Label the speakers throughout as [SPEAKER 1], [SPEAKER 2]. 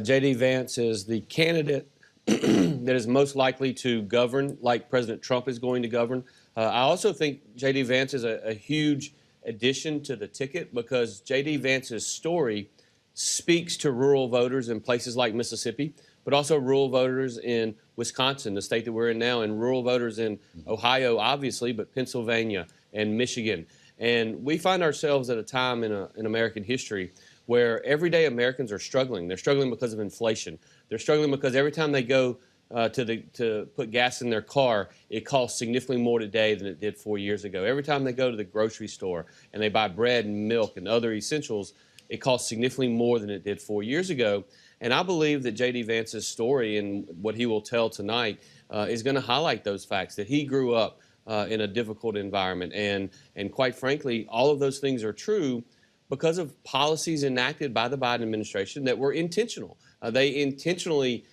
[SPEAKER 1] J.D. Vance is the candidate that is most likely to govern like President Trump is going to govern. I also think J.D. Vance is a huge addition to the ticket because J.D. Vance's story speaks to rural voters in places like Mississippi, but also rural voters in Wisconsin, the state that we're in now, and rural voters in Ohio, obviously, but Pennsylvania and Michigan. And we find ourselves at a time in American history where everyday Americans are struggling. They're struggling because of inflation. They're struggling because every time they go to put gas in their car, it costs significantly more today than it did 4 years ago. Every time they go to the grocery store and they buy bread and milk and other essentials, it costs significantly more than it did 4 years ago. And I believe that J.D. Vance's story and what he will tell tonight is going to highlight those facts, that he grew up in a difficult environment. And quite frankly, all of those things are true because of policies enacted by the Biden administration that were intentional. They intentionally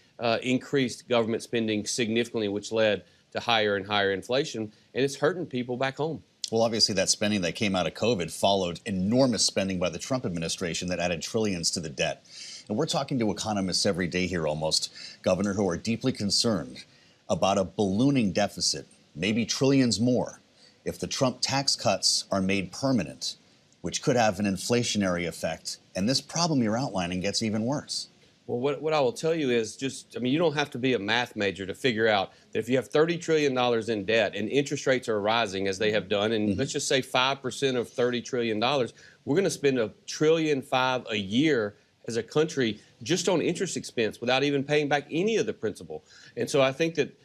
[SPEAKER 1] increased government spending significantly, which led to higher and higher inflation, and it's hurting people back home.
[SPEAKER 2] Well, obviously that spending that came out of COVID followed enormous spending by the Trump administration that added trillions to the debt. And we're talking to economists every day here almost, Governor, who are deeply concerned about a ballooning deficit, maybe trillions more, if the Trump tax cuts are made permanent, which could have an inflationary effect. And this problem you're outlining gets even worse.
[SPEAKER 1] Well, what I will tell you is you don't have to be a math major to figure out that if you have $30 trillion in debt and interest rates are rising as they have done, and let's just say 5% of $30 trillion, we're going to spend $1.5 trillion a year as a country just on interest expense without even paying back any of the principal. And so I think that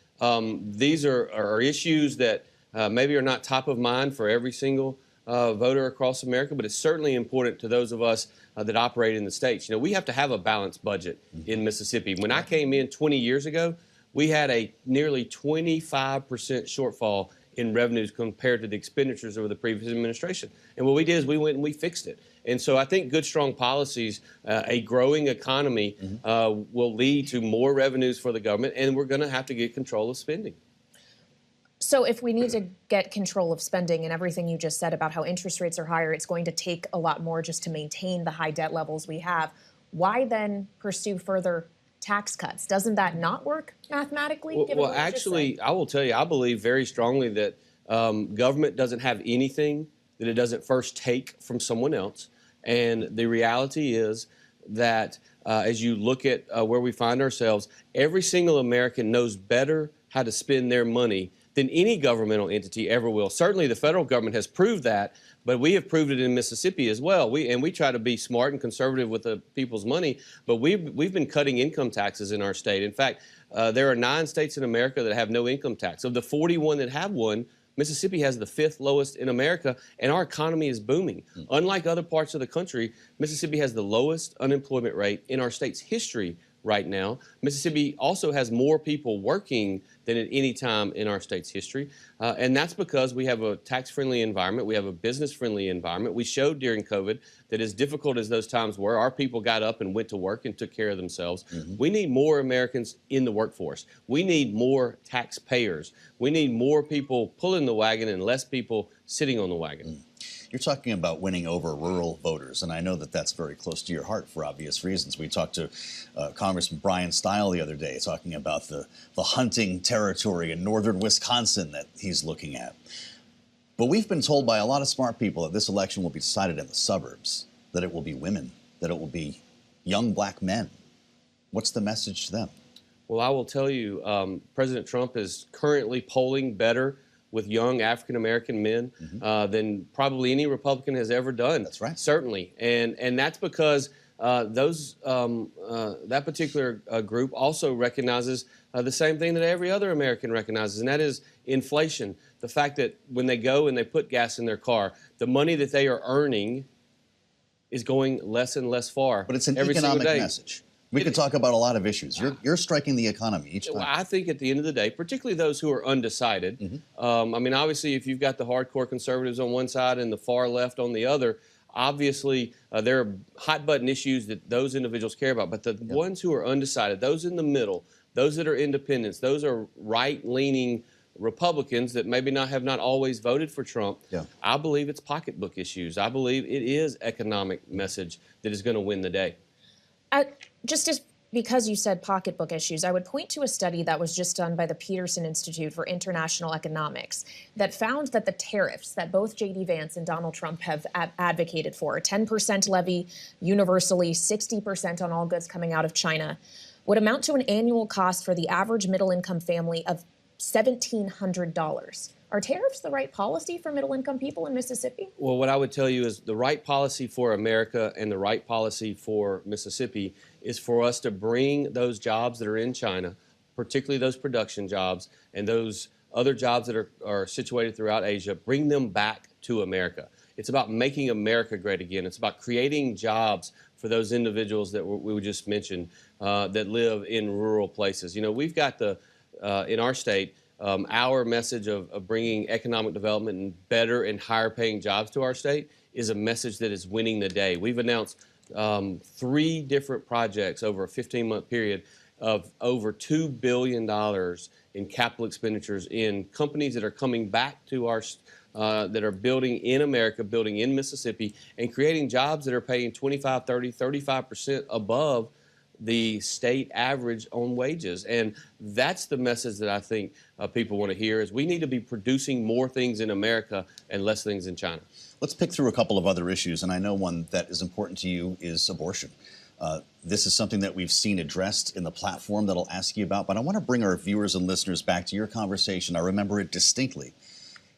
[SPEAKER 1] these are issues that maybe are not top of mind for every single voter across America, but it's certainly important to those of us that operate in the states. You know, we have to have a balanced budget in Mississippi. When I came in 20 years ago, we had a nearly 25% shortfall in revenues compared to the expenditures of the previous administration. And what we did is we went and we fixed it. And so I think good, strong policies, a growing economy will lead to more revenues for the government, and we're going to have to get control of spending.
[SPEAKER 3] So if we need to get control of spending and everything you just said about how interest rates are higher, it's going to take a lot more just to maintain the high debt levels we have. Why then pursue further tax cuts? Doesn't that not work mathematically?
[SPEAKER 1] Well, actually, I will tell you, I believe very strongly that government doesn't have anything that it doesn't first take from someone else. And the reality is that as you look at where we find ourselves, every single American knows better how to spend their money than any governmental entity ever will. Certainly the federal government has proved that, but we have proved it in Mississippi as well. We try to be smart and conservative with the people's money, but we've been cutting income taxes in our state. In fact, there are 9 states in America that have no income tax. Of the 41 that have one, Mississippi has the 5th lowest in America, and our economy is booming. Unlike other parts of the country, Mississippi has the lowest unemployment rate in our state's history right now. Mississippi also has more people working than at any time in our state's history. And that's because we have a tax-friendly environment. We have a business-friendly environment. We showed during COVID that as difficult as those times were, our people got up and went to work and took care of themselves. We need more Americans in the workforce. We need more taxpayers. We need more people pulling the wagon and less people sitting on the wagon.
[SPEAKER 2] You're talking about winning over rural voters, and I know that that's very close to your heart for obvious reasons. We talked to Congressman Brian Stile the other day talking about the hunting territory in northern Wisconsin that he's looking at. But we've been told by a lot of smart people that this election will be decided in the suburbs, that it will be women, that it will be young black men. What's the message to them?
[SPEAKER 1] Well, I will tell you, President Trump is currently polling better with young African-American men than probably any Republican has ever done.
[SPEAKER 2] That's right.
[SPEAKER 1] Certainly. And that's because that particular group also recognizes the same thing that every other American recognizes, and that is inflation. The fact that when they go and they put gas in their car, the money that they are earning is going less and less far.
[SPEAKER 2] But it's an
[SPEAKER 1] every
[SPEAKER 2] economic
[SPEAKER 1] single day.
[SPEAKER 2] message. We could talk about a lot of issues. You're striking the economy each time.
[SPEAKER 1] Well, I think at the end of the day, particularly those who are undecided, I mean, obviously, if you've got the hardcore conservatives on one side and the far left on the other, obviously, there are hot-button issues that those individuals care about. But the ones who are undecided, those in the middle, those that are independents, those are right-leaning Republicans that maybe have not always voted for Trump. I believe it's pocketbook issues. I believe it is economic message that is going to win the day.
[SPEAKER 3] Just as because you said pocketbook issues, I would point to a study that was just done by the Peterson Institute for International Economics that found that the tariffs that both J.D. Vance and Donald Trump have advocated for, a 10% levy universally, 60% on all goods coming out of China, would amount to an annual cost for the average middle-income family of $1,700. Are tariffs the right policy for middle-income people in Mississippi?
[SPEAKER 1] Well, what I would tell you is the right policy for America and the right policy for Mississippi is for us to bring those jobs that are in China, particularly those production jobs and those other jobs that are situated throughout Asia, bring them back to America. It's about making America great again. It's about creating jobs for those individuals that we just mentioned that live in rural places. You know, we've got in our state, our message of bringing economic development and better and higher paying jobs to our state is a message that is winning the day. We've announced 3 different projects over a 15-month period of over $2 billion in capital expenditures in companies that are coming back to our that are building in America, building in Mississippi, and creating jobs that are paying 25, 30, 35% above the state average on wages. And that's the message that I think people want to hear is we need to be producing more things in America and less things in China.
[SPEAKER 2] Let's pick through a couple of other issues, and I know one that is important to you is abortion. This is something that we've seen addressed in the platform that I'll ask you about, but I want to bring our viewers and listeners back to your conversation. I remember it distinctly.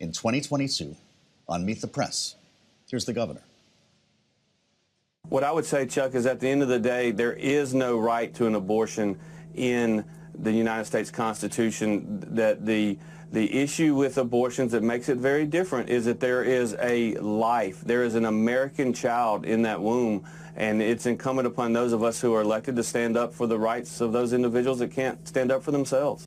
[SPEAKER 2] In 2022, on Meet the Press, here's the governor.
[SPEAKER 4] What I would say, Chuck, is at the end of the day, there is no right to an abortion in the United States Constitution. That the issue with abortions that makes it very different is that there is a life. There is an American child in that womb, and it's incumbent upon those of us who are elected to stand up for the rights of those individuals that can't stand up for themselves.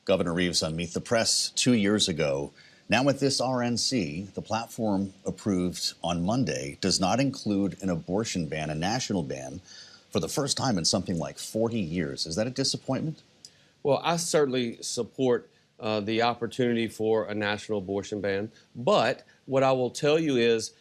[SPEAKER 2] Governor Reeves on Meet the Press 2 years ago. Now with this RNC, the platform approved on Monday does not include an abortion ban, a national ban, for the first time in something like 40 years. Is that a disappointment?
[SPEAKER 1] Well, I certainly support the opportunity for a national abortion ban. But what I will tell you is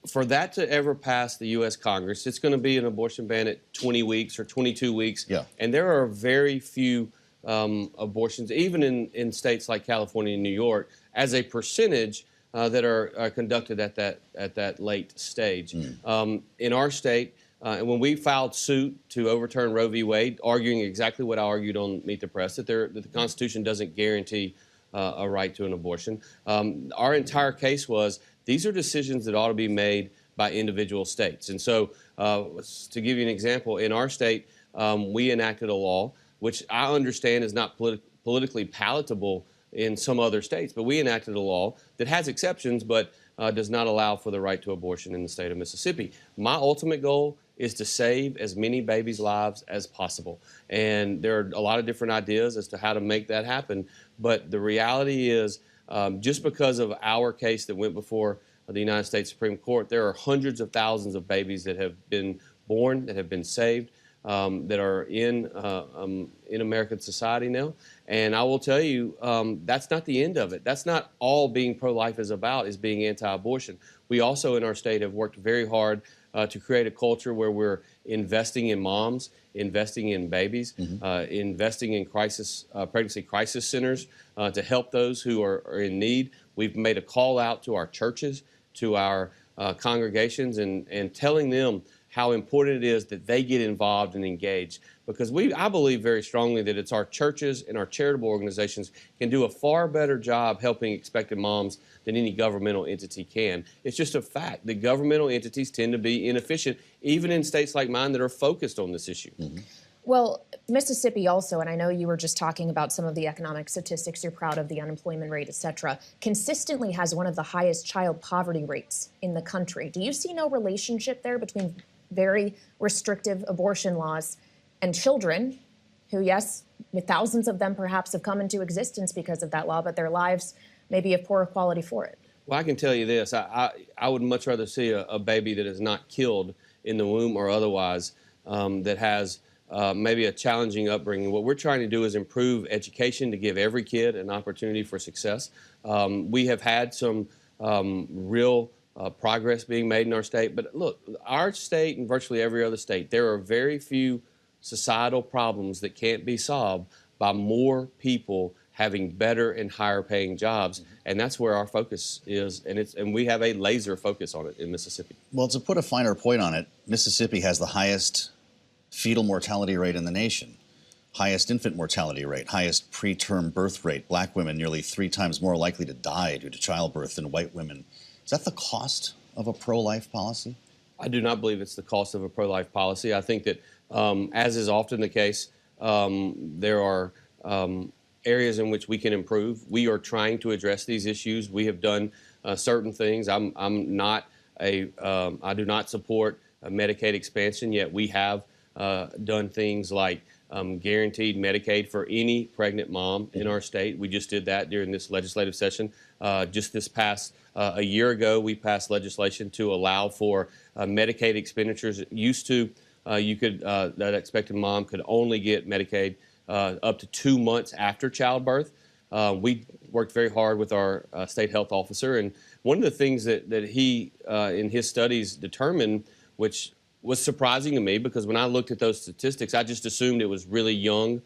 [SPEAKER 1] for that to ever pass the U.S. Congress, it's going to be an abortion ban at 20 weeks or 22 weeks.
[SPEAKER 2] Yeah.
[SPEAKER 1] And there are very few abortions, even in states like California and New York, as a percentage that are conducted at that late stage. In our state, when we filed suit to overturn Roe v. Wade, arguing exactly what I argued on Meet the Press, that the Constitution doesn't guarantee a right to an abortion, our entire case was these are decisions that ought to be made by individual states. And so to give you an example, in our state, we enacted a law, which I understand is not politically palatable in some other states, but we enacted a law that has exceptions but does not allow for the right to abortion in the state of Mississippi. My ultimate goal is to save as many babies' lives as possible. And there are a lot of different ideas as to how to make that happen. But the reality is, just because of our case that went before the United States Supreme Court, there are hundreds of thousands of babies that have been born, that have been saved, that are in American society now. And I will tell you, that's not the end of it. That's not all being pro-life is about, is being anti-abortion. We also in our state have worked very hard to create a culture where we're investing in moms, investing in babies, investing in pregnancy crisis centers to help those who are in need. We've made a call out to our churches, to our congregations, and telling them how important it is that they get involved and engaged. Because I believe very strongly that it's our churches and our charitable organizations can do a far better job helping expectant moms than any governmental entity can. It's just a fact that governmental entities tend to be inefficient, even in states like mine that are focused on this issue.
[SPEAKER 3] Well, Mississippi also, and I know you were just talking about some of the economic statistics, you're proud of the unemployment rate, et cetera, consistently has one of the highest child poverty rates in the country. Do you see no relationship there between very restrictive abortion laws and children who, yes, thousands of them perhaps have come into existence because of that law, but their lives may be of poorer quality for it?
[SPEAKER 1] Well, I can tell you this. I would much rather see a baby that is not killed in the womb or otherwise, that has maybe a challenging upbringing. What we're trying to do is improve education to give every kid an opportunity for success. We have had some real progress being made in our state. But look, our state and virtually every other state, there are very few societal problems that can't be solved by more people having better and higher paying jobs, and that's where our focus is, and we have a laser focus on it in Mississippi.
[SPEAKER 2] Well, to put a finer point on it, Mississippi has the highest fetal mortality rate in the nation, highest infant mortality rate, highest preterm birth rate. Black women nearly 3 times more likely to die due to childbirth than white women. Is that the cost of a pro-life policy?
[SPEAKER 1] I do not believe it's the cost of a pro-life policy. I think that, as is often the case, there are areas in which we can improve. We are trying to address these issues. We have done certain things. I do not support a Medicaid expansion, yet we have done things like guaranteed Medicaid for any pregnant mom in our state. We just did that during this legislative session. Just this past a year ago, we passed legislation to allow for Medicaid expenditures. Used to, that expectant mom could only get Medicaid up to 2 months after childbirth. We worked very hard with our state health officer, and one of the things that he, in his studies, determined, which was surprising to me, because when I looked at those statistics, I just assumed it was really young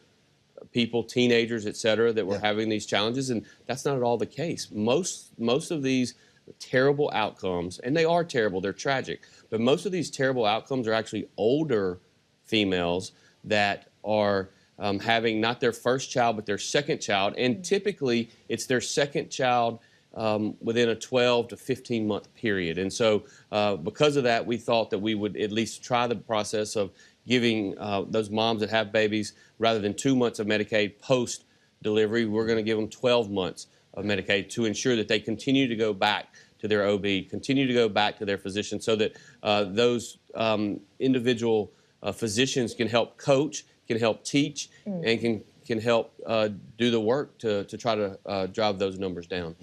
[SPEAKER 1] people, teenagers, et cetera, that were having these challenges, and that's not at all the case. Most of these terrible outcomes, and they are terrible, they're tragic, but most of these terrible outcomes are actually older females that are having not their first child, but their second child. And typically, it's their second child within a 12 to 15-month period. And so because of that, we thought that we would at least try the process of giving those moms that have babies, rather than 2 months of Medicaid post-delivery, we're going to give them 12 months of Medicaid to ensure that they continue to go back to their OB, continue to go back to their physician, so that those individual physicians can help coach, can help teach, and can help do the work to try to drive those numbers down.